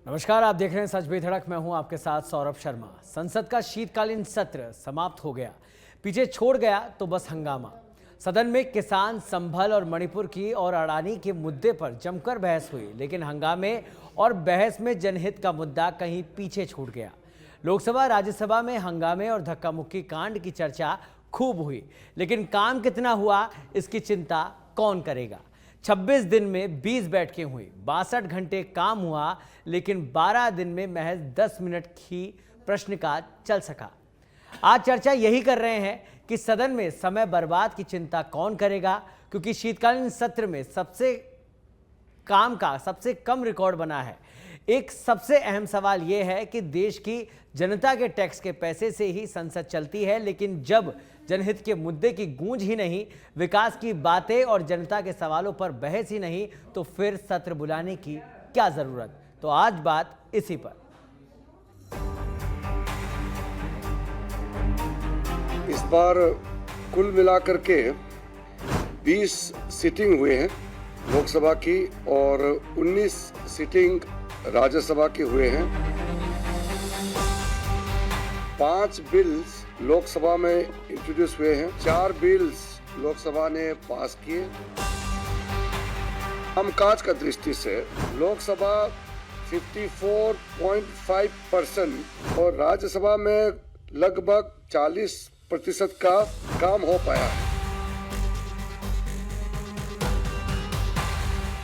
नमस्कार, आप देख रहे हैं सच बेधड़क। मैं हूं आपके साथ सौरभ शर्मा। संसद का शीतकालीन सत्र समाप्त हो गया, पीछे छोड़ गया तो बस हंगामा। सदन में किसान, संभल और मणिपुर की और अडानी के मुद्दे पर जमकर बहस हुई, लेकिन हंगामे और बहस में जनहित का मुद्दा कहीं पीछे छूट गया। लोकसभा राज्यसभा में हंगामे और धक्का मुक्की कांड की चर्चा खूब हुई, लेकिन काम कितना हुआ इसकी चिंता कौन करेगा। 26 दिन में 20 बैठकें हुई, 62 घंटे काम हुआ, लेकिन 12 दिन में महज 10 मिनट ही प्रश्नकाल चल सका। आज चर्चा यही कर रहे हैं कि सदन में समय बर्बाद की चिंता कौन करेगा, क्योंकि शीतकालीन सत्र में काम का सबसे कम रिकॉर्ड बना है। एक सबसे अहम सवाल यह है कि देश की जनता के टैक्स के पैसे से ही संसद चलती है, लेकिन जब जनहित के मुद्दे की गूंज ही नहीं, विकास की बातें और जनता के सवालों पर बहस ही नहीं, तो फिर सत्र बुलाने की क्या जरूरत। तो आज बात इसी पर। इस बार कुल मिलाकर के 20 सीटिंग हुए हैं लोकसभा की और 19 सीटिंग राज्यसभा के हुए हैं। 5 बिल्स लोकसभा में इंट्रोड्यूस हुए हैं, 4 बिल्स लोकसभा ने पास किए। कामकाज का दृष्टि से लोकसभा 54.5% और राज्यसभा में लगभग 40% का काम हो पाया है।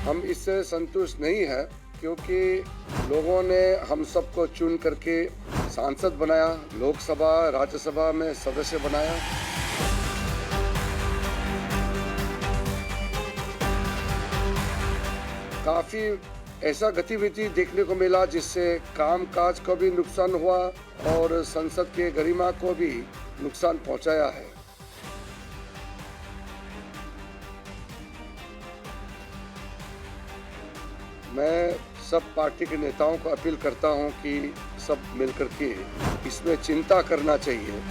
हम इससे संतुष्ट नहीं है, क्योंकि लोगों ने हम सबको चुन करके सांसद बनाया, लोकसभा राज्यसभा में सदस्य बनाया। काफी ऐसा गतिविधि देखने को मिला जिससे कामकाज को भी नुकसान हुआ और संसद के गरिमा को भी नुकसान पहुंचाया है। मैं सब पार्टी के नेताओं को अपील करता हूं कि सब मिलकर के इसमें चिंता करना चाहिए।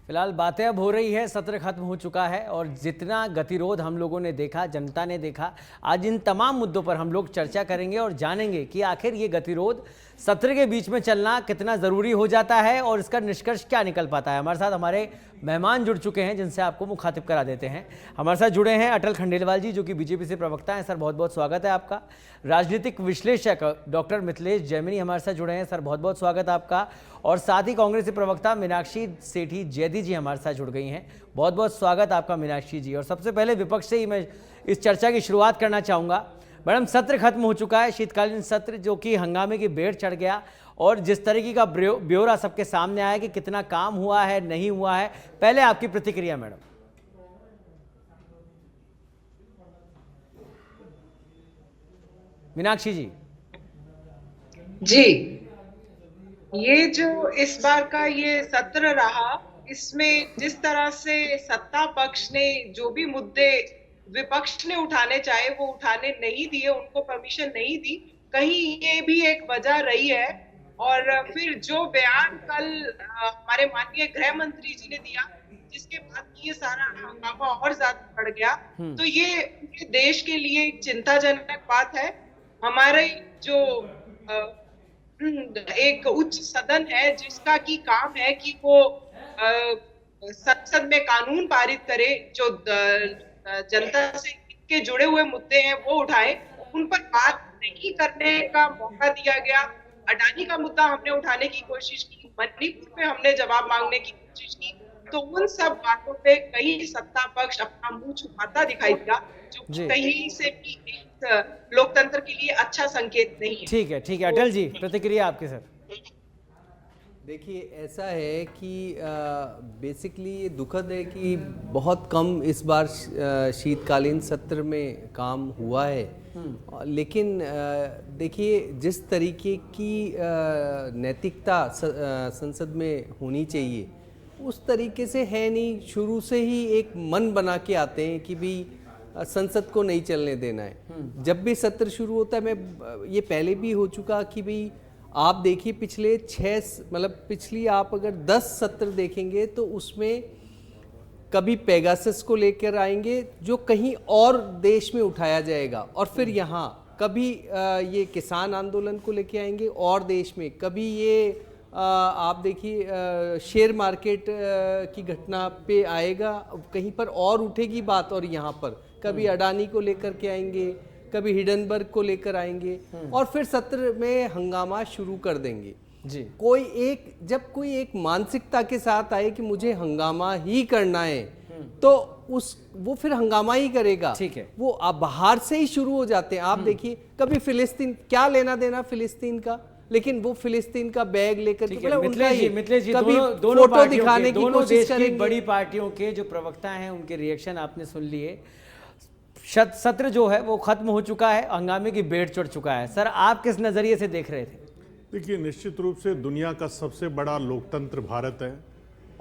फिलहाल बातें अब हो रही है, सत्र खत्म हो चुका है और जितना गतिरोध हम लोगों ने देखा, जनता ने देखा, आज इन तमाम मुद्दों पर हम लोग चर्चा करेंगे और जानेंगे कि आखिर ये गतिरोध सत्र के बीच में चलना कितना ज़रूरी हो जाता है और इसका निष्कर्ष क्या निकल पाता है। हमारे साथ हमारे मेहमान जुड़ चुके हैं, जिनसे आपको मुखातिब करा देते हैं। हमारे साथ जुड़े हैं अटल खंडेलवाल जी, जो कि बीजेपी से प्रवक्ता हैं। सर, बहुत बहुत स्वागत है आपका। राजनीतिक विश्लेषक डॉक्टर मिथिलेश जैमिनी हमारे साथ जुड़े हैं। सर, बहुत बहुत स्वागत है आपका। और साथ ही कांग्रेस की प्रवक्ता मीनाक्षी सेठी जैदी जी हमारे साथ जुड़ गई हैं। बहुत बहुत स्वागत आपका मीनाक्षी जी। और सबसे पहले विपक्ष से ही मैं इस चर्चा की शुरुआत करना चाहूँगा। मैडम, सत्र खत्म हो चुका है, शीतकालीन सत्र, जो कि हंगामे की बेड़ चढ़ गया और जिस तरीके का ब्यौरा सबके सामने आया कि कितना काम हुआ है, नहीं हुआ है, पहले आपकी प्रतिक्रिया मैडम। मीनाक्षी जी। जी, ये जो इस बार का ये सत्र रहा, इसमें जिस तरह से सत्ता पक्ष ने जो भी मुद्दे विपक्ष ने उठाने चाहे वो उठाने नहीं दिए, उनको परमिशन नहीं दी, कहीं ये भी एक वजह रही है। और फिर जो बयान कल हमारे माननीय गृह मंत्री जी ने दिया, जिसके बाद ये सारा हंगामा और ज्यादा बढ़ गया, तो ये देश के लिए एक चिंताजनक बात है। हमारे जो एक उच्च सदन है, जिसका की काम है कि वो संसद में कानून पारित करे, जो जनता से के जुड़े हुए मुद्दे हैं वो उठाए, उन पर बात नहीं करने का मौका दिया गया। अडानी का मुद्दा हमने उठाने की कोशिश की, मणिपुर पे हमने जवाब मांगने की कोशिश की, तो उन सब बातों पे कहीं सत्ता पक्ष अपना मुंह छुपाता दिखाई दिया, जो कहीं से भी लोकतंत्र के लिए अच्छा संकेत नहीं है। ठीक है, ठीक है। अटल जी, प्रतिक्रिया आपके सर। देखिए, ऐसा है कि बेसिकली ये दुखद है कि बहुत कम इस बार शीतकालीन सत्र में काम हुआ है। लेकिन देखिए, जिस तरीके की नैतिकता संसद में होनी चाहिए उस तरीके से है नहीं। शुरू से ही एक मन बना के आते हैं कि भी संसद को नहीं चलने देना है। जब भी सत्र शुरू होता है, मैं ये पहले भी हो चुका कि भाई आप देखिए पिछले 6 मतलब पिछली आप अगर 10 सत्र देखेंगे तो उसमें कभी पेगासस को लेकर आएंगे जो कहीं और देश में उठाया जाएगा, और फिर यहाँ कभी ये किसान आंदोलन को लेके आएंगे और देश में, कभी ये आप देखिए शेयर मार्केट की घटना पे आएगा, कहीं पर और उठेगी बात, और यहाँ पर कभी अडानी को लेकर के आएंगे, कभी हिडनबर्ग को लेकर आएंगे, और फिर सत्र में हंगामा शुरू कर देंगे जी। जब कोई एक मानसिकता के साथ आए कि मुझे हंगामा ही करना है, तो वो फिर हंगामा ही करेगा। ठीक है। वो आप बाहर से ही शुरू हो जाते हैं। आप देखिए कभी फिलिस्तीन, क्या लेना देना फिलिस्तीन का, लेकिन वो फिलिस्तीन का बैग लेकर के मतलब उनका ही मिथिलेश जी, कभी दोनों फोटो पार्टियों दिखाने के, की दोनों कोशिश देश की करेंगे। बड़ी पार्टियों के जो प्रवक्ता हैं उनके रिएक्शन आपने सुन लिए। सत्र जो है वो खत्म हो चुका है, हंगामे की बेड़ चढ़ चुका है। सर, आप किस नजरिए से देख रहे थे? देखिए, निश्चित रूप से दुनिया का सबसे बड़ा लोकतंत्र भारत है,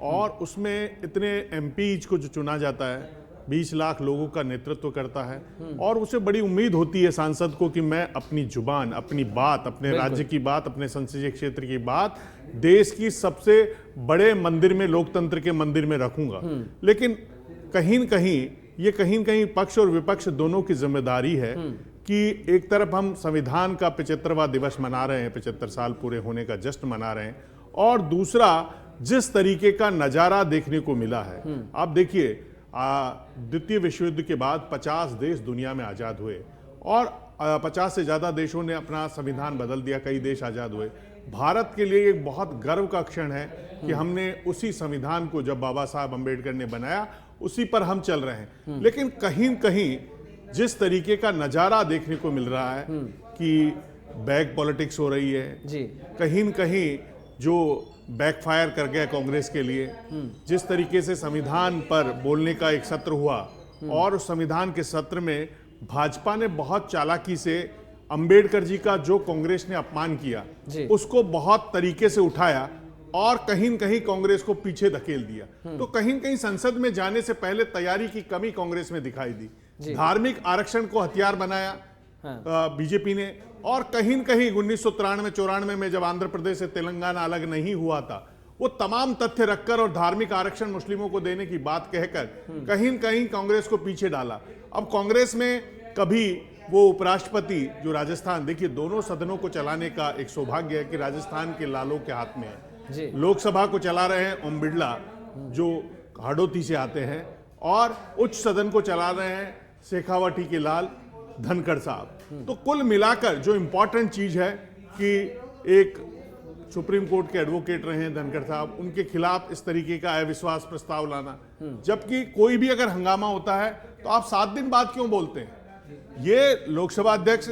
और उसमें इतने एमपीज को जो चुना जाता है 20 लाख लोगों का नेतृत्व करता है, और उसे बड़ी उम्मीद होती है सांसद को कि मैं अपनी जुबान, अपनी बात, अपने राज्य की बात, अपने संसदीय क्षेत्र की बात देश की सबसे बड़े मंदिर में, लोकतंत्र के मंदिर में रखूंगा। लेकिन कहीं न कहीं पक्ष और विपक्ष दोनों की जिम्मेदारी है कि एक तरफ हम संविधान का 75वां दिवस मना रहे हैं, 75 साल पूरे होने का जश्न मना रहे हैं, और दूसरा जिस तरीके का नजारा देखने को मिला है, आप देखिए द्वितीय विश्व युद्ध के बाद 50 देश दुनिया में आजाद हुए, और 50 से ज्यादा देशों ने अपना संविधान बदल दिया, कई देश आजाद हुए। भारत के लिए एक बहुत गर्व का क्षण है कि हमने उसी संविधान को, जब बाबा साहब अम्बेडकर ने बनाया, उसी पर हम चल रहे हैं। लेकिन कहीं न कहीं जिस तरीके का नजारा देखने को मिल रहा है कि बैक पॉलिटिक्स हो रही है जी, कहीं न कहीं जो बैकफायर कर गया कांग्रेस के लिए, जिस तरीके से संविधान पर बोलने का एक सत्र हुआ, और उस संविधान के सत्र में भाजपा ने बहुत चालाकी से अंबेडकर जी का जो कांग्रेस ने अपमान किया उसको बहुत तरीके से उठाया, और कहीं न कहीं कांग्रेस को पीछे धकेल दिया। तो कहीं न कहीं संसद में जाने से पहले तैयारी की कमी कांग्रेस में दिखाई दी। धार्मिक आरक्षण को हथियार बनाया बीजेपी ने, और कहीं न कहीं 1993-94 में जब आंध्र प्रदेश से तेलंगाना अलग नहीं हुआ था, वो तमाम तथ्य रखकर और धार्मिक आरक्षण मुस्लिमों को देने की बात कहकर कहीं न कहीं कांग्रेस को पीछे डाला। अब कांग्रेस में कभी वो उपराष्ट्रपति जो राजस्थान, देखिए दोनों सदनों को चलाने का एक सौभाग्य है कि राजस्थान के लालों के हाथ में है। लोकसभा को चला रहे हैं ओम बिड़ला जो हाड़ौती से आते हैं, और उच्च सदन को चला रहे हैं शेखावटी के लाल धनखड़ साहब। तो कुल मिलाकर जो इंपॉर्टेंट चीज है कि एक सुप्रीम कोर्ट के एडवोकेट रहे हैं धनखड़ साहब, उनके खिलाफ इस तरीके का अविश्वास प्रस्ताव लाना, जबकि कोई भी अगर हंगामा होता है तो आप 7 दिन बाद क्यों बोलते हैं? ये लोकसभा अध्यक्ष,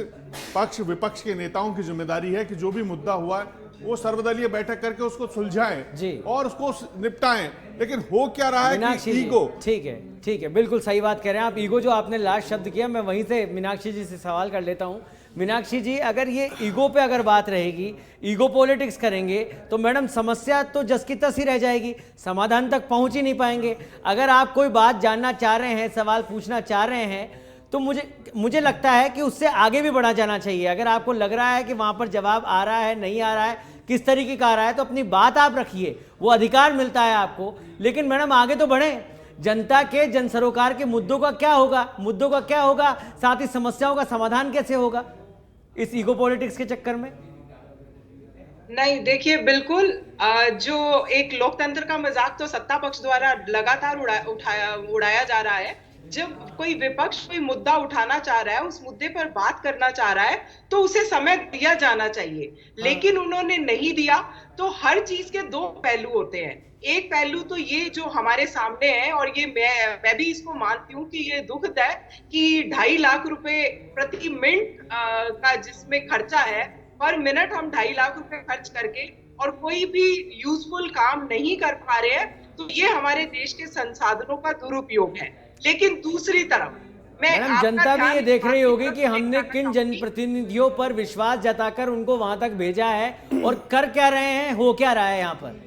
पक्ष विपक्ष के नेताओं की जिम्मेदारी है कि जो भी मुद्दा हुआ है वो सर्वदलीय बैठक करके उसको सुलझाएं और उसको निपटाएं। लेकिन हो क्या रहा है कि ईगो। ठीक है, बिल्कुल सही बात कह रहे हैं आप। ईगो जो आपने लास्ट शब्द किया, मैं वहीं से मीनाक्षी जी से सवाल कर लेता हूं। मीनाक्षी जी, अगर ये ईगो पे अगर बात रहेगी, ईगो पॉलिटिक्स करेंगे, तो मैडम समस्या तो जस की तस ही रह जाएगी, समाधान तक पहुंच ही नहीं पाएंगे। अगर आप कोई बात जानना चाह रहे हैं, सवाल पूछना चाह रहे हैं, तो मुझे लगता है कि उससे आगे भी बढ़ा जाना चाहिए। अगर आपको लग रहा है कि वहां पर जवाब आ रहा है, नहीं आ रहा है, किस तरीके का आ रहा है, तो अपनी बात आप रखिए, वो अधिकार मिलता है आपको। लेकिन मैडम आगे तो बढ़े। जनता के, जन सरोकार के मुद्दों का क्या होगा, साथ ही समस्याओं का समाधान कैसे होगा इस ईगो पॉलिटिक्स के चक्कर में? नहीं, देखिए बिल्कुल जो एक लोकतंत्र का मजाक तो सत्ता पक्ष द्वारा लगातार उड़ाया जा रहा है। जब कोई विपक्ष कोई मुद्दा उठाना चाह रहा है, उस मुद्दे पर बात करना चाह रहा है, तो उसे समय दिया जाना चाहिए। लेकिन उन्होंने नहीं दिया। तो हर चीज के 2 पहलू होते हैं। एक पहलू तो ये जो हमारे सामने है, और ये मैं भी इसको मानती हूँ कि ये दुखद है कि 2.5 लाख रुपए प्रति मिनट का जिसमें खर्चा है, पर मिनट हम 2.5 लाख रुपए खर्च करके और कोई भी यूजफुल काम नहीं कर पा रहे हैं। तो ये हमारे देश के संसाधनों का दुरुपयोग है। लेकिन दूसरी तरफ मैडम, जनता भी ये देख रही होगी कि हमने किन जनप्रतिनिधियों पर विश्वास जताकर उनको वहां तक भेजा है, और कर क्या रहे हैं, हो क्या रहा है यहाँ पर।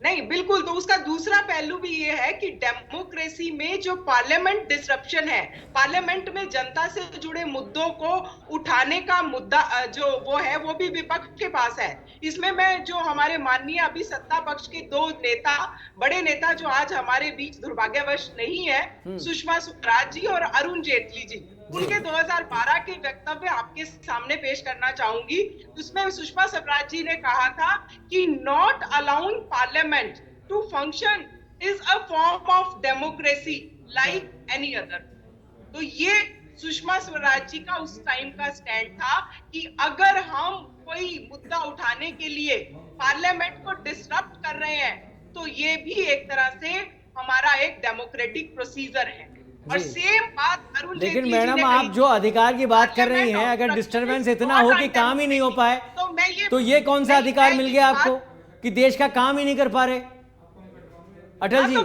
नहीं, बिल्कुल। तो उसका दूसरा पहलू भी ये है कि डेमोक्रेसी में जो पार्लियामेंट डिसरप्शन है, पार्लियामेंट में जनता से जुड़े मुद्दों को उठाने का मुद्दा जो वो है, वो भी विपक्ष के पास है। इसमें मैं जो हमारे माननीय अभी सत्ता पक्ष के दो नेता, बड़े नेता जो आज हमारे बीच दुर्भाग्यवश नहीं है, सुषमा स्वराज जी और अरुण जेटली जी, उनके 2012 के वक्तव्य आपके सामने पेश करना चाहूंगी। उसमें सुषमा स्वराज जी ने कहा था कि not allowing parliament to function is a form of democracy like any other. तो ये सुषमा स्वराज जी का उस टाइम का स्टैंड था कि अगर हम कोई मुद्दा उठाने के लिए पार्लियामेंट को डिसरप्ट कर रहे हैं, तो ये भी एक तरह से हमारा एक डेमोक्रेटिक प्रोसीजर है। और सेम बात अरुण लेकिन जेटली जी मैडम, ने आप कही। जो अधिकार की बात कर रही हैं, अगर डिस्टरबेंस इतना हो कि काम ही नहीं हो पाए, तो ये कौन सा अधिकार मिल गया आपको कि देश का काम ही नहीं कर पा रहे? अटल जी,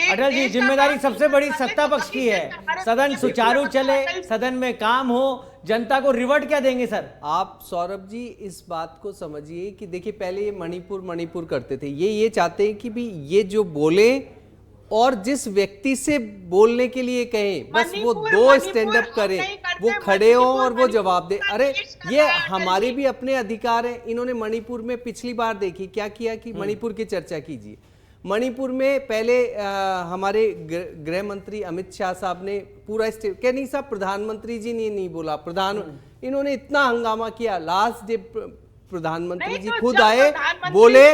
अटल जी, जिम्मेदारी सबसे बड़ी सत्ता पक्ष की है। सदन सुचारू चले, सदन में काम हो, जनता को रिवर्ट क्या देंगे सर? आप सौरभ जी इस बात को समझिए कि देखिए, पहले ये मणिपुर करते थे, ये चाहते हैं कि भी ये जो बोले और जिस व्यक्ति से बोलने के लिए कहें, बस वो दो स्टैंड अप करें, वो खड़े हो और वो जवाब दे। अरे ये हमारे भी अपने अधिकार हैं। इन्होंने मणिपुर में पिछली बार देखी क्या किया कि मणिपुर की चर्चा कीजिए। मणिपुर में पहले हमारे गृह मंत्री अमित शाह साहब ने पूरा स्टेट क्या नहीं साहब, प्रधानमंत्री जी ने नहीं बोला, इन्होंने इतना हंगामा किया। लास्ट डे प्रधानमंत्री जी खुद आए, बोले,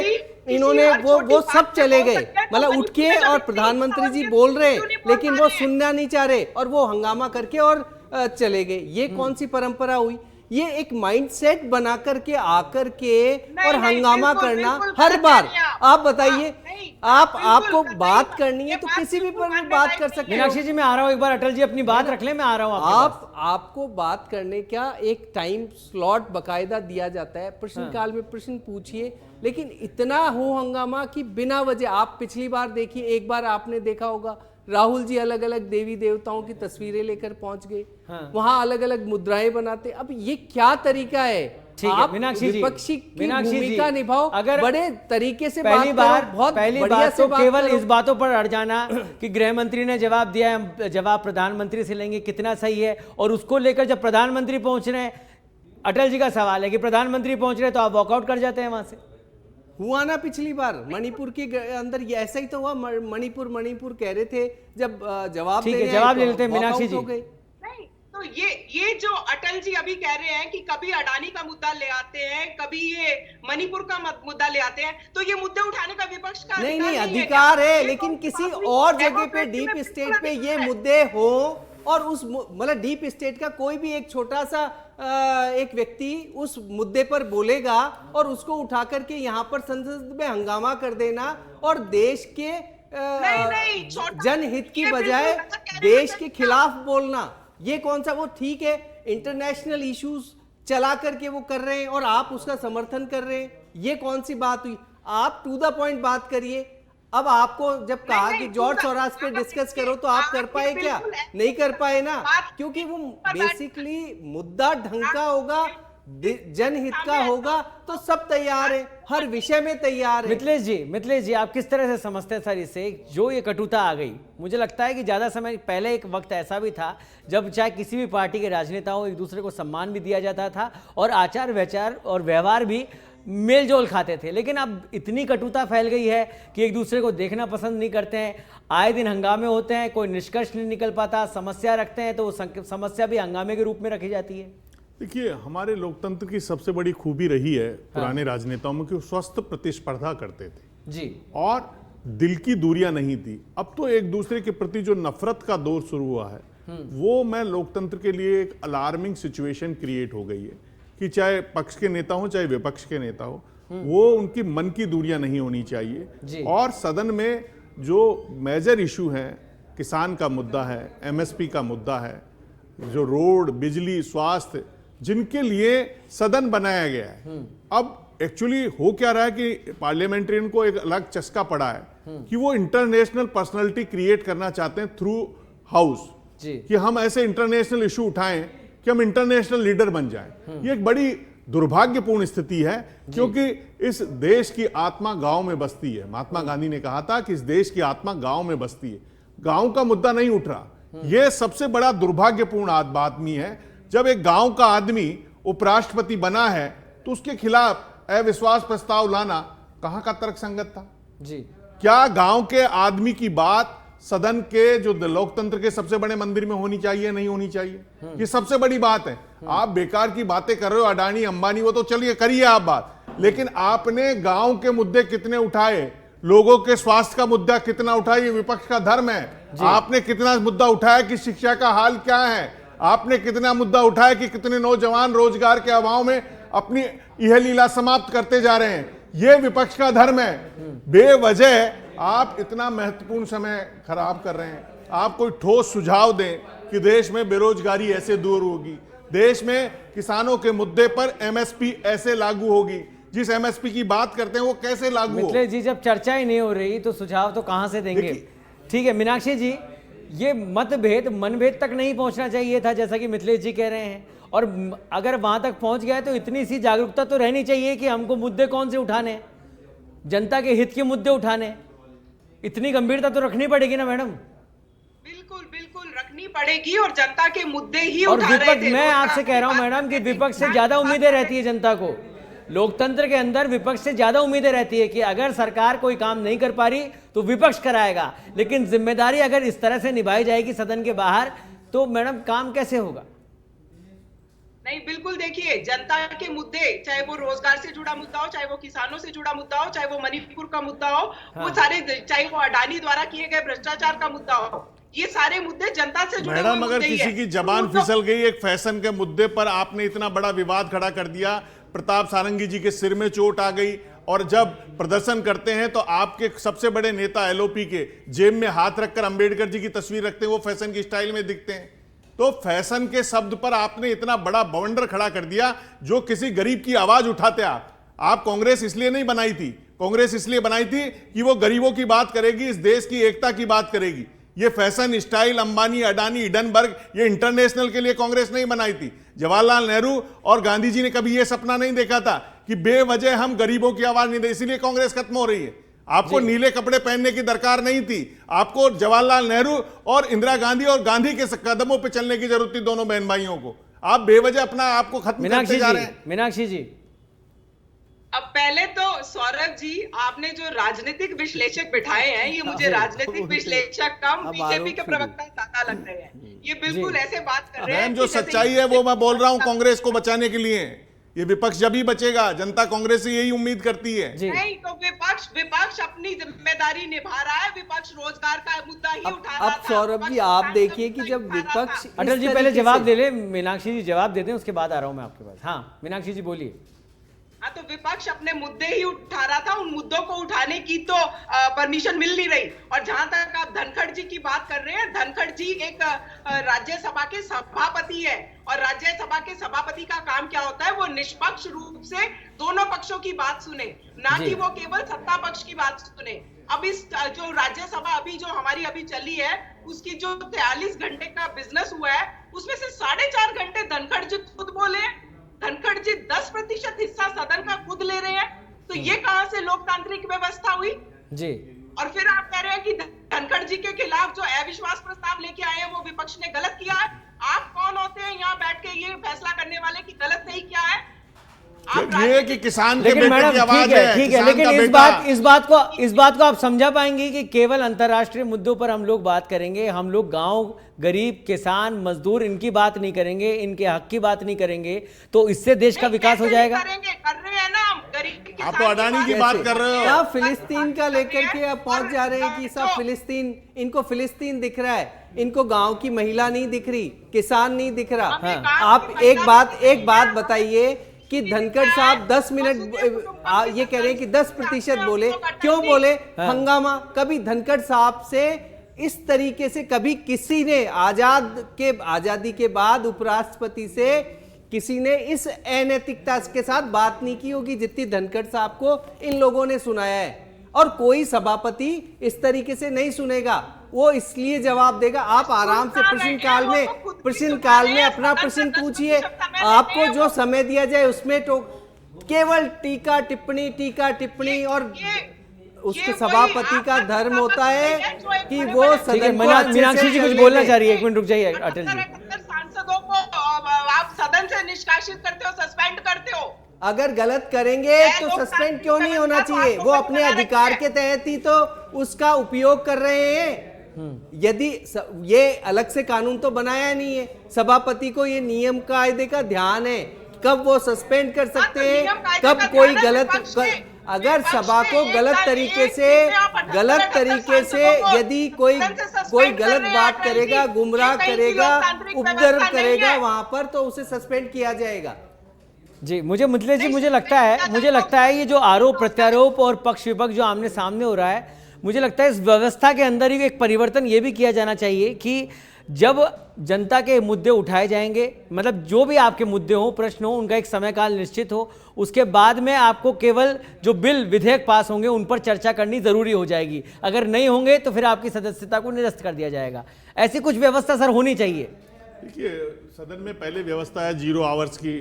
इन्होंने वो सब चले गए, मतलब उठ के, और प्रधानमंत्री जी बोल रहे लेकिन वो सुनना नहीं चाह रहे और वो हंगामा करके और चले गए। ये कौन सी परंपरा हुई? ये एक माइंडसेट बना करके आकर के और हंगामा करना हर बार। आप बताइए, आपको बात करनी है तो किसी भी पर बात कर सकते हैं। मीनाक्षी जी, मैं आ रहा हूं, एक बार अटल जी अपनी बात रख लें, मैं आ रहा हूं। आपको बात करने का एक टाइम स्लॉट बकायदा दिया जाता है, प्रश्नकाल में प्रश्न पूछिए, लेकिन इतना हो हंगामा कि बिना वजह। आप पिछली बार देखिए, एक बार आपने देखा होगा राहुल जी अलग अलग देवी देवताओं की तस्वीरें लेकर पहुंच गए, वहां अलग अलग मुद्राएं बनाते। अब ये क्या तरीका है? आप विपक्षी की भूमिका निभाओ, अगर बड़े तरीके से पहली बार तो केवल करो। इस बातों पर अड़ जाना कि गृह मंत्री ने जवाब दिया है, जवाब प्रधानमंत्री से लेंगे, कितना सही है। और उसको लेकर जब प्रधानमंत्री पहुंच रहे हैं, अटल जी का सवाल है कि प्रधानमंत्री पहुंच रहे हैं तो आप वॉकआउट कर जाते हैं वहां से। हुआ ना पिछली बार मणिपुर के अंदर, ये ऐसा ही तो हुआ। मणिपुर कह रहे थे, जब जवाब ठीक है, जवाब ले लेते हैं मीनाक्षी जी। नहीं, तो ये जो अटल जी अभी कह रहे हैं कि कभी अडानी का मुद्दा ले आते हैं, कभी ये मणिपुर का मुद्दा ले आते हैं, तो ये मुद्दे उठाने का विपक्ष का नहीं अधिकार है, लेकिन किसी और जगह पे डीप स्टेट पे ये मुद्दे हो, और उस मतलब डीप स्टेट का कोई भी एक छोटा सा एक व्यक्ति उस मुद्दे पर बोलेगा और उसको उठा करके यहाँ पर संसद में हंगामा कर देना और देश के जनहित की बजाय देश के खिलाफ बोलना, ये कौन सा? वो ठीक है, इंटरनेशनल इश्यूज चला करके वो कर रहे हैं और आप उसका समर्थन कर रहे हैं, ये कौन सी बात हुई? आप टू द पॉइंट बात करिए। अब आपको जब कहा कि जॉर्ज सोरोस पे डिस्कस करो, तो आप कर पाए क्या? नहीं कर पाए ना, क्योंकि वो बेसिकली मुद्दा ढंग का होगा, जनहित का होगा, तो सब तैयार है, हर विषय में तैयार है। मिथिलेश जी, आप किस तरह से समझते हैं सर इसे, जो ये कटुता आ गई? मुझे लगता है कि ज्यादा समय पहले एक वक्त ऐसा भी था जब चाहे किसी भी पार्टी के राजनेता हो, एक दूसरे को सम्मान भी दिया जाता था और आचार विचार और व्यवहार भी मेलजोल खाते थे। लेकिन अब इतनी कटुता फैल गई है कि एक दूसरे को देखना पसंद नहीं करते हैं, आए दिन हंगामे होते हैं, कोई निष्कर्ष नहीं निकल पाता, समस्या रखते हैं तो वो समस्या भी हंगामे के रूप में रखी जाती है। देखिए, हमारे लोकतंत्र की सबसे बड़ी खूबी रही है पुराने राजनेताओं में कि वो स्वस्थ प्रतिस्पर्धा करते थे जी, और दिल की दूरियां नहीं थी। अब तो एक दूसरे के प्रति जो नफरत का दौर शुरू हुआ है, वो मैं लोकतंत्र के लिए एक अलार्मिंग सिचुएशन क्रिएट हो गई है कि चाहे पक्ष के नेता हो चाहे विपक्ष के नेता हो, वो उनकी मन की दूरियां नहीं होनी चाहिए। और सदन में जो मेजर इशू है, किसान का मुद्दा है, एमएसपी का मुद्दा है, जो रोड, बिजली, स्वास्थ्य, जिनके लिए सदन बनाया गया है, अब एक्चुअली हो क्या रहा है कि पार्लियामेंट्रियन को एक अलग चस्का पड़ा है कि वो इंटरनेशनल पर्सनालिटी क्रिएट करना चाहते हैं थ्रू हाउस, कि हम ऐसे इंटरनेशनल इशू उठाएं कि हम इंटरनेशनल लीडर बन जाएं। ये एक बड़ी दुर्भाग्यपूर्ण स्थिति है, क्योंकि इस देश की आत्मा गांव में बसती है। महात्मा गांधी ने कहा था कि इस देश की आत्मा गांव में बसती है, गांव का मुद्दा नहीं उठ रहा। यह सबसे बड़ा दुर्भाग्यपूर्ण बात है। जब एक गांव का आदमी उपराष्ट्रपति बना है तो उसके खिलाफ अविश्वास प्रस्ताव लाना कहां का तर्क संगत था? जी, क्या गांव के आदमी की बात सदन के जो लोकतंत्र के सबसे बड़े मंदिर में होनी चाहिए, नहीं होनी चाहिए? ये सबसे बड़ी बात है। आप बेकार की बातें कर रहे हो, अडानी अंबानी, वो तो चलिए करिए आप बात, लेकिन आपने गांव के मुद्दे कितने उठाए, लोगों के स्वास्थ्य का मुद्दा कितना उठाया, ये विपक्ष का धर्म है। आपने कितना मुद्दा उठाया कि शिक्षा का हाल क्या है, आपने कितना मुद्दा उठाया कि कितने नौजवान रोजगार के अभाव में अपनी यह लीला समाप्त करते जा रहे हैं। यह विपक्ष का धर्म है। बेवजह आप इतना महत्वपूर्ण समय खराब कर रहे हैं। आप कोई ठोस सुझाव दें कि देश में बेरोजगारी ऐसे दूर होगी, देश में किसानों के मुद्दे पर एमएसपी ऐसे लागू होगी, जिस एमएसपी की बात करते हैं वो कैसे लागू हो। मिथिलेश जी, जब चर्चा ही नहीं हो रही तो सुझाव तो कहां से देंगे? ठीक है मीनाक्षी जी, ये मतभेद मनभेद तक नहीं पहुंचना चाहिए था, जैसा कि मिथिलेश जी कह रहे हैं, और अगर वहां तक पहुंच गया तो इतनी सी जागरूकता तो रहनी चाहिए कि हमको मुद्दे कौन से उठाने, जनता के हित के मुद्दे उठाने, इतनी गंभीरता तो रखनी पड़ेगी ना मैडम। बिल्कुल बिल्कुल रखनी पड़ेगी, और जनता के मुद्दे ही और उठा रहे विपक्ष, थे। मैं आपसे कह रहा हूं मैडम कि विपक्ष से ज्यादा उम्मीदें रहती है जनता को, लोकतंत्र के अंदर विपक्ष से ज्यादा उम्मीदें रहती है कि अगर सरकार कोई काम नहीं कर पा रही तो विपक्ष कराएगा, लेकिन जिम्मेदारी अगर इस तरह से निभाई जाएगी सदन के बाहर तो मैडम काम कैसे होगा? नहीं, बिल्कुल देखिए, जनता के मुद्दे, चाहे वो रोजगार से जुड़ा मुद्दा हो, चाहे वो किसानों से जुड़ा मुद्दा हो, चाहे वो मणिपुर का मुद्दा हो, वो सारे, चाहे वो अडानी द्वारा किए गए भ्रष्टाचार का मुद्दा हो, ये सारे मुद्दे जनता से जुड़े हुए मैडम, अगर मुद्दे ही किसी है। की जबान फिसल गई एक फैशन के मुद्दे पर, आपने इतना बड़ा विवाद खड़ा कर दिया, प्रताप सारंगी जी के सिर में चोट आ गई, और जब प्रदर्शन करते हैं तो आपके सबसे बड़े नेता एलओपी के जेब में हाथ रखकर अंबेडकर जी की तस्वीर रखते हैं, वो फैशन की स्टाइल में दिखते हैं। तो फैशन के शब्द पर आपने इतना बड़ा बवंडर खड़ा कर दिया, जो किसी गरीब की आवाज उठाते। आप कांग्रेस इसलिए नहीं बनाई थी, कांग्रेस इसलिए बनाई थी कि वो गरीबों की बात करेगी, इस देश की एकता की बात करेगी। ये fashion style Ambani, Adani, Hindenburg, ये इंटरनेशनल के लिए कांग्रेस नहीं बनाई थी। जवाहरलाल नेहरू और गांधी जी ने कभी ये सपना नहीं देखा था कि बेवजह हम गरीबों की आवाज नहीं दे, इसीलिए कांग्रेस खत्म हो रही है। आपको नीले कपड़े पहनने की दरकार नहीं थी, आपको जवाहरलाल नेहरू और इंदिरा गांधी और गांधी के कदमों पे चलने की जरूरत थी, दोनों बहन भाइयों को। आप बेवजह अपना आपको खत्म करते जा रहे हैं। मीनाक्षी जी, अब पहले तो सौरभ जी, आपने जो राजनीतिक विश्लेषक बिठाए हैं, ये मुझे राजनीतिक विश्लेषक कम बीजेपी के प्रवक्ता ज्यादा लग रहे हैं। ये बिल्कुल ऐसे बात कर रहे हैं जो कि जैसे सच्चाई है वो मैं बोल रहा हूं, कांग्रेस को बचाने के लिए। ये विपक्ष जब ही बचेगा, जनता कांग्रेस से यही उम्मीद करती है। नहीं, तो विपक्ष अपनी जिम्मेदारी निभा रहा है, विपक्ष रोजगार का मुद्दा ही उठा रहा था। अब सौरभ जी, आप देखिए कि जब विपक्ष, अटल जी पहले जवाब दे ले, मीनाक्षी जी जवाब देते हैं, उसके बाद आ रहा हूं मैं आपके पास। हाँ मीनाक्षी जी बोलिए। हाँ, तो विपक्ष अपने मुद्दे ही उठा रहा था, उन मुद्दों को उठाने की तो परमिशन मिल नहीं रही। और जहां तक आप धनखड़ जी की बात कर रहे हैं, धनखड़ जी एक राज्यसभा के सभापति है, और राज्यसभा के सभापति का काम क्या होता है? वो निष्पक्ष रूप से दोनों पक्षों की बात सुने, ना कि वो केवल सत्ता पक्ष की बात सुने। अब इस जो राज्यसभा अभी जो हमारी अभी चली है, उसकी जो 43 घंटे का बिजनेस हुआ है, उसमें से 4.5 घंटे धनखड़ जी खुद बोले। धनखड़ जी 10% हिस्सा सदन का खुद ले रहे हैं, तो ये कहां से लोकतांत्रिक व्यवस्था हुई जी? और फिर आप कह रहे हैं कि धनखड़ जी के खिलाफ जो अविश्वास प्रस्ताव लेके आए हैं वो विपक्ष ने गलत किया है। आप कौन होते हैं यहाँ बैठ के ये फैसला करने वाले कि गलत सही क्या है? ये कि किसान के लेकिन बेटे मैडम की आवाज ठीक है, है, ठीक है, किसान लेकिन का इस बात को आप समझा पाएंगे कि केवल अंतर्राष्ट्रीय मुद्दों पर हम लोग बात करेंगे, हम लोग गांव, गरीब, किसान, मजदूर, इनकी बात नहीं करेंगे, इनके हक की बात नहीं करेंगे, तो इससे देश का विकास हो जाएगा? कर रहे हैं ना हम, गरीब आप तो अडानी की बात कर रहे हो। क्या फिलिस्तीन का लेकर के आप पहुंच जा रहे हैं कि सब फिलिस्तीन, इनको फिलिस्तीन दिख रहा है, इनको गांव की महिला नहीं दिख रही, किसान नहीं दिख रहा। आप एक बात बताइए कि धनखड़ साहब 10 मिनट ये कह रहे हैं कि 10% बोले, क्यों बोले? हंगामा। कभी धनखड़ साहब से इस तरीके से कभी किसी ने आजादी के बाद उपराष्ट्रपति से किसी ने इस अनैतिकता के साथ बात नहीं की होगी जितनी धनखड़ साहब को इन लोगों ने सुनाया है। और कोई सभापति इस तरीके से नहीं सुनेगा। वो इसलिए जवाब देगा। आप आराम से प्रश्नकाल में अपना प्रश्न पूछिए। आपको जो समय दिया जाए उसमें तो केवल टीका टिप्पणी और उसके सभापति का धर्म होता है कि वो सदन को मीनाक्षी जी कुछ बोलना चाह रही है, एक मिनट रुक जाइए अटल जी। सांसदों को आप सदन से निष्कासित करते हो, सस्पेंड करते हो। अगर गलत करेंगे तो सस्पेंड क्यों नहीं होना चाहिए? वो अपने अधिकार के तहत ही तो उसका उपयोग कर रहे हैं। यदि ये अलग से कानून तो बनाया नहीं है, सभापति को ये नियम कायदे का ध्यान है कब वो सस्पेंड कर सकते हैं, कब कोई गलत, अगर सभा को गलत तरीके से यदि कोई गलत बात करेगा, गुमराह करेगा, उपद्रव करेगा वहां पर, तो उसे सस्पेंड किया जाएगा। जी मुझे लगता है ये जो आरोप प्रत्यारोप और पक्ष विपक्ष जो आमने सामने हो रहा है, मुझे लगता है इस व्यवस्था के अंदर ही एक परिवर्तन ये भी किया जाना चाहिए कि जब जनता के मुद्दे उठाए जाएंगे, मतलब जो भी आपके मुद्दे हो, प्रश्न हो, उनका एक समय काल निश्चित हो, उसके बाद में आपको केवल जो बिल विधेयक पास होंगे उन पर चर्चा करनी जरूरी हो जाएगी। अगर नहीं होंगे तो फिर आपकी सदस्यता को निरस्त कर दिया जाएगा। ऐसी कुछ व्यवस्था सर होनी चाहिए। देखिए, सदन में पहले व्यवस्था है 0 आवर्स की,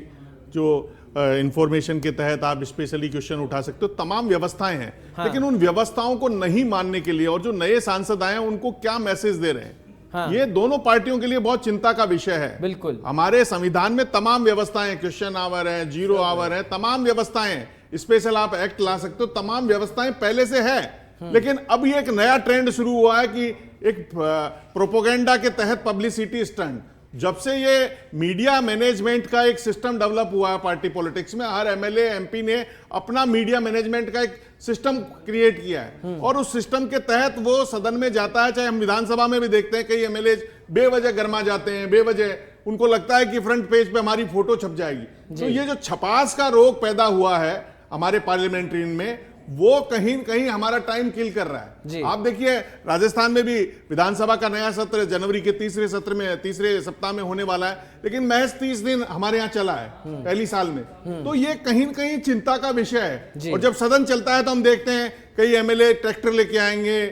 जो इंफॉर्मेशन के तहत आप स्पेशली क्वेश्चन उठा सकते हो, तमाम व्यवस्थाएं हैं। हाँ। लेकिन उन व्यवस्थाओं को नहीं मानने के लिए और जो नए सांसद आए हैं उनको क्या मैसेज दे रहे हैं, हाँ। ये दोनों पार्टियों के लिए बहुत चिंता का विषय है। बिल्कुल, हमारे संविधान में तमाम व्यवस्थाएं, क्वेश्चन आवर है, 0 आवर है, तमाम व्यवस्थाएं, स्पेशल आप एक्ट ला सकते हो, तमाम व्यवस्थाएं पहले से है। लेकिन अब ये एक नया ट्रेंड शुरू हुआ है कि एक प्रोपोगेंडा के तहत पब्लिसिटी स्टंट। जब से ये मीडिया मैनेजमेंट का एक सिस्टम डेवलप हुआ है पार्टी पॉलिटिक्स में, हर एमएलए एमपी ने अपना मीडिया मैनेजमेंट का एक सिस्टम क्रिएट किया है और उस सिस्टम के तहत वो सदन में जाता है। चाहे हम विधानसभा में भी देखते हैं कई एमएलए बेवजह गरमा जाते हैं, बेवजह उनको लगता है कि फ्रंट पेज पे हमारी फोटो छप जाएगी। तो ये जो छपास का रोग पैदा हुआ है हमारे पार्लियामेंट्रियन में, वो कहीं न कहीं हमारा टाइम किल कर रहा है। आप देखिए, राजस्थान में भी विधानसभा का नया सत्र जनवरी के तीसरे सप्ताह में होने वाला है, लेकिन महज 30 दिन हमारे यहाँ चला है पहली साल में। तो ये कहीं न कहीं चिंता का विषय है। और जब सदन चलता है तो हम देखते हैं कई एमएलए ट्रैक्टर लेके आएंगे,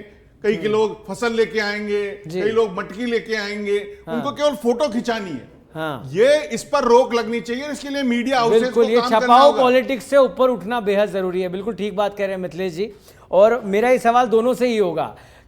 कई लोग फसल लेके आएंगे, कई लोग मटकी लेके आएंगे, उनको केवल फोटो खिंचानी है। हाँ। ये इस पर रोक लगनी चाहिए, इसके लिए मीडिया हाउसेस को ये छपाओ पॉलिटिक्स से ऊपर उठना बेहद जरूरी है। बिल्कुल ठीक बात कह रहे हैं मिथिलेश जी। और मेरा ये सवाल दोनों से ही होगा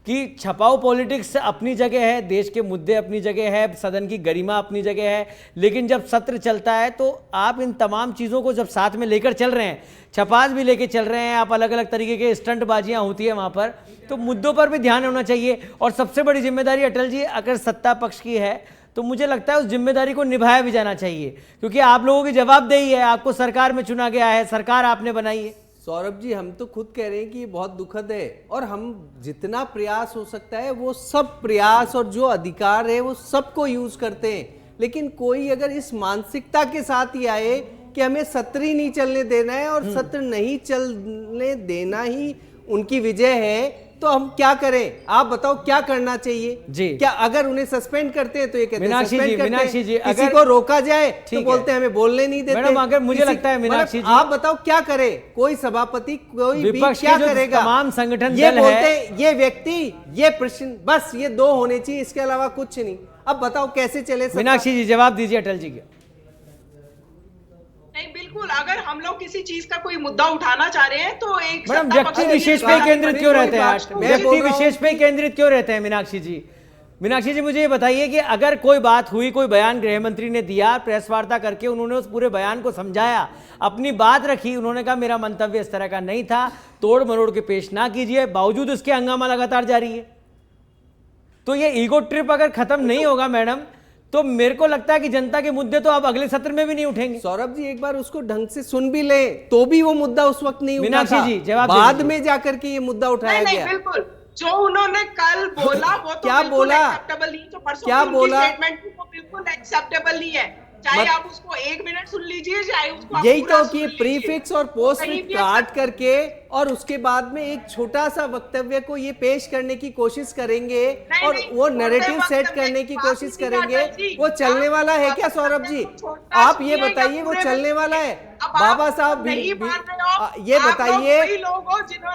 कि छपाओ पॉलिटिक्स अपनी जगह है, देश के मुद्दे अपनी जगह है, सदन की गरिमा अपनी जगह है, लेकिन जब सत्र चलता है तो आप इन तमाम चीज़ों को जब साथ में लेकर चल रहे हैं, छपास भी लेके चल रहे हैं, आप अलग अलग तरीके के स्टंटबाजियां होती है वहाँ पर, तो मुद्दों पर भी ध्यान होना चाहिए। और सबसे बड़ी जिम्मेदारी अटल जी अगर सत्ता पक्ष की है तो मुझे लगता है उस जिम्मेदारी को निभाया भी जाना चाहिए, क्योंकि आप लोगों की जवाबदेही है, आपको सरकार में चुना गया है, सरकार आपने बनाई है। सौरभ जी, हम तो खुद कह रहे हैं कि ये बहुत दुखद है और हम जितना प्रयास हो सकता है वो सब प्रयास और जो अधिकार है वो सबको यूज करते हैं। लेकिन कोई अगर इस मानसिकता के साथ ही आए कि हमें सत्र ही नहीं चलने देना है और सत्र नहीं चलने देना ही उनकी विजय है, तो हम क्या करें? आप बताओ क्या करना चाहिए जी? क्या अगर उन्हें सस्पेंड करते हैं तो ये कहते हैं सस्पेंड करते हैं, किसी को रोका जाए तो बोलते हैं हमें बोलने नहीं देते। मैडम, अगर मुझे लगता है मीनाक्षी जी, आप बताओ क्या करे? कोई सभापति कोई भी क्या करेगा? तमाम संगठन ये बोलते हैं ये व्यक्ति, ये प्रश्न, बस ये 2 होने चाहिए, इसके अलावा कुछ नहीं। अब बताओ कैसे चले? मीनाक्षी जी जवाब दीजिए अटल जी के। नहीं, बिल्कुल, अगर हम लोग किसी चीज का कोई मुद्दा उठाना चाह रहे हैं तो एक मैडम व्यक्ति विशेष पे केंद्रित क्यों रहते हैं? व्यक्ति विशेष पे केंद्रित क्यों रहते हैं मीनाक्षी जी? मीनाक्षी जी मुझे ये बताइए कि अगर कोई बात हुई, कोई बयान गृह मंत्री ने दिया, प्रेस वार्ता करके उन्होंने उस पूरे बयान को समझाया, अपनी बात रखी, उन्होंने कहा मेरा मंतव्य इस तरह का नहीं था, तोड़ मरोड़ के पेश ना कीजिए, बावजूद उसके हंगामा लगातार जारी है, तो ये ईगो ट्रिप अगर खत्म नहीं होगा मैडम, तो मेरे को लगता है कि जनता के मुद्दे तो अब अगले सत्र में भी नहीं उठेंगे। सौरभ जी, एक बार उसको ढंग से सुन भी ले तो भी वो मुद्दा उस वक्त नहीं उठा था। जी जवाब बाद में जाकर के ये मुद्दा उठाया गया। बिल्कुल, जो उन्होंने कल बोला वो तो क्या बोला? एक्सेप्टेबल नहीं, जो परसों क्या बोला? स्टेटमेंट वो बिल्कुल एक्सेप्टेबल नहीं है। चाहे आप उसको 1 मिनट सुन लीजिए, चाहे उसको यही तो कि प्रीफिक्स और पोस्टफिक्स काट करके और उसके बाद में एक छोटा सा वक्तव्य को ये पेश करने की कोशिश करेंगे और वो नैरेटिव सेट करने की कोशिश करेंगे। वो चलने वाला है क्या सौरभ जी? आप ये बताइए, वो चलने वाला है? बाबा साहब ये बताइए,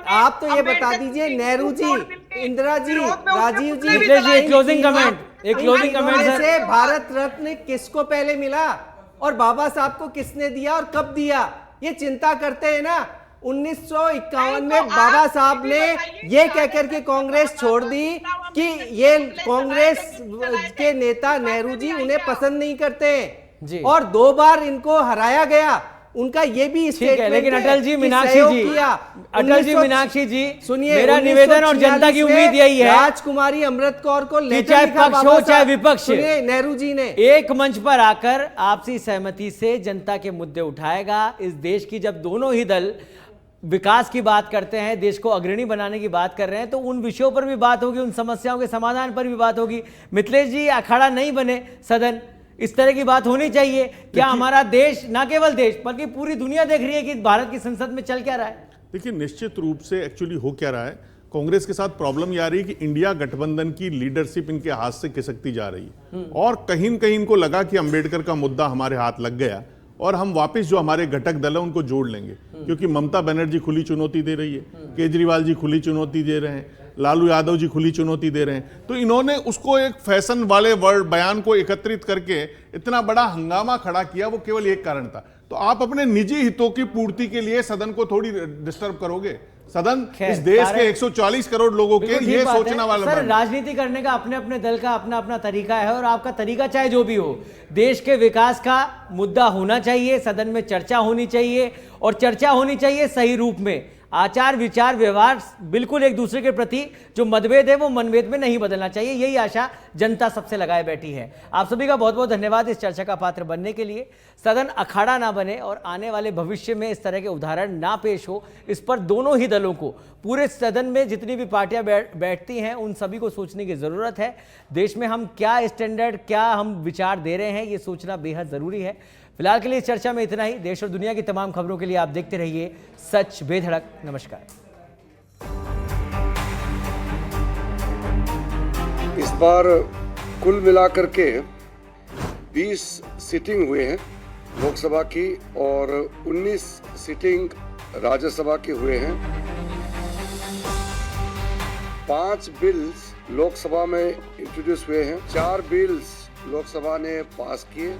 आप तो ये बता दीजिए, नेहरू जी इंदिरा जी, विरोध में उनके राजीव पुतले जी, भी मिथिलेश जी, जलाए। एक क्लोजिंग कमेंट, एक क्लोजिंग कमेंट इनमें सर। से भारत रत्न किसको पहले मिला और बाबा साहब को किसने दिया और कब दिया, ये चिंता करते हैं ना। 1951 में तो बाबा आप साहब ये ने बताइए ये कि कहकर के आजादी कांग्रेस के छोड़ बाद दी बाबा कि साहब ये ने कांग्रेस चलाए थे, के नेता चलाए नेहरू थे, जी चलाए उन्हें थे। पसंद नहीं करते जी। हैं और 2 बार इनको हराया गया। उनका ये भी ठीक है, स्टेटमेंट लेकिन अटल जी, कि मीनाक्षी सहयोग जी, किया। अटल जी, 1900 मीनाक्षी जी, सुनिए, मेरा निवेदन और जनता की 1946 उम्मीद यही है राजकुमारी अमृत कौर को लेटर चाहे लिखा पक्ष बाबा हो चाहे साहब- विपक्ष, सुनिए, नेहरू जी ने एक मंच पर आकर आपसी सहमति से जनता के मुद्दे उठाएगा। इस देश की जब दोनों ही दल विकास की बात करते हैं, देश को अग्रणी बनाने की बात कर रहे हैं, तो उन विषयों पर भी बात होगी, उन समस्याओं के समाधान पर भी बात होगी। मिथिलेश जी, अखाड़ा नहीं बने सदन, इस तरह की बात होनी चाहिए। क्या हमारा देश, ना केवल देश बल्कि पूरी दुनिया देख रही है कि भारत की संसद में चल क्या रहा है? देखिए, निश्चित रूप से एक्चुअली हो क्या रहा है, कांग्रेस के साथ प्रॉब्लम ये आ रही है कि इंडिया गठबंधन की लीडरशिप इनके हाथ से खिसकती जा रही है और कहीं न कहीं इनको लगा कि अंबेडकर का मुद्दा हमारे हाथ लग गया और हम वापस जो हमारे घटक दल है उनको जोड़ लेंगे, क्योंकि ममता बनर्जी खुली चुनौती दे रही है, केजरीवाल जी खुली चुनौती दे रहे हैं, लालू यादव जी खुली चुनौती दे रहे हैं, तो इन्होंने उसको एक फैशन वाले वर्ड बयान को एकत्रित करके इतना बड़ा हंगामा खड़ा किया। वो केवल एक कारण था। तो आप अपने निजी हितों की पूर्ति के लिए सदन को थोड़ी डिस्टर्ब करोगे। सदन इस देश के 140 करोड़ लोगों के बिल्कुल ये ठीक बात सोचना है। वाला सर, बन है। राजनीति करने का अपने अपने दल का अपना अपना तरीका है और आपका तरीका चाहे जो भी हो, देश के विकास का मुद्दा होना चाहिए, सदन में चर्चा होनी चाहिए और चर्चा होनी चाहिए सही रूप में। आचार विचार व्यवहार बिल्कुल एक दूसरे के प्रति जो मतभेद है वो मनभेद में नहीं बदलना चाहिए। यही आशा जनता सबसे लगाए बैठी है। आप सभी का बहुत बहुत धन्यवाद इस चर्चा का पात्र बनने के लिए। सदन अखाड़ा ना बने और आने वाले भविष्य में इस तरह के उदाहरण ना पेश हो, इस पर दोनों ही दलों को, पूरे सदन में जितनी भी पार्टियां बैठती हैं उन सभी को सोचने की जरूरत है। देश में हम क्या स्टैंडर्ड, क्या हम विचार दे रहे हैं, ये सोचना बेहद जरूरी है। फिलहाल के लिए इस चर्चा में इतना ही। देश और दुनिया की तमाम खबरों के लिए आप देखते रहिए सच बेधड़क। नमस्कार। इस बार कुल मिलाकर के 20 सीटिंग हुए हैं लोकसभा की और 19 सीटिंग राज्यसभा के हुए हैं। 5 बिल्स लोकसभा में इंट्रोड्यूस हुए हैं, 4 बिल्स लोकसभा ने पास किए।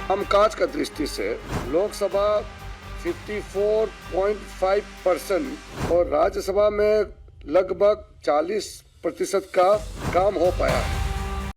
कामकाज का दृष्टि से लोकसभा 54.5% और राज्यसभा में लगभग 40% का काम हो पाया है।